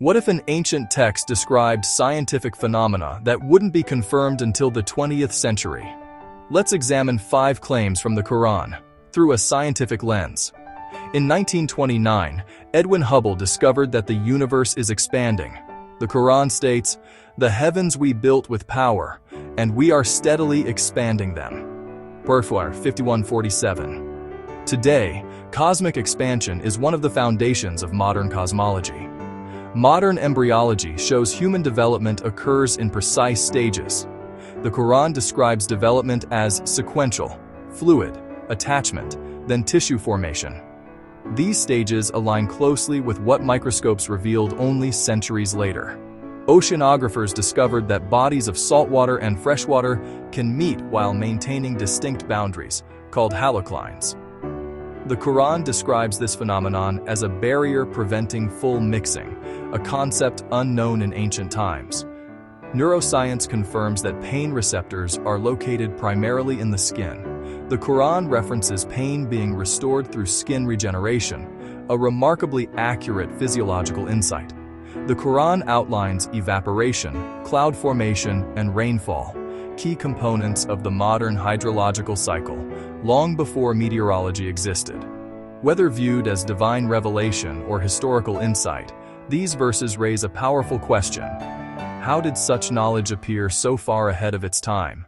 What if an ancient text described scientific phenomena that wouldn't be confirmed until the 20th century? Let's examine 5 claims from the Quran through a scientific lens. In 1929, Edwin Hubble discovered that the universe is expanding. The Quran states, "The heavens we built with power, and we are steadily expanding them." Quran 51:47. Today, cosmic expansion is one of the foundations of modern cosmology. Modern embryology shows human development occurs in precise stages. The Quran describes development as sequential, fluid, attachment, then tissue formation. These stages align closely with what microscopes revealed only centuries later. Oceanographers discovered that bodies of saltwater and freshwater can meet while maintaining distinct boundaries, called haloclines. The Quran describes this phenomenon as a barrier preventing full mixing, a concept unknown in ancient times. Neuroscience confirms that pain receptors are located primarily in the skin. The Quran references pain being restored through skin regeneration, a remarkably accurate physiological insight. The Quran outlines evaporation, cloud formation, and rainfall, key components of the modern hydrological cycle, long before meteorology existed. Whether viewed as divine revelation or historical insight, these verses raise a powerful question. How did such knowledge appear so far ahead of its time?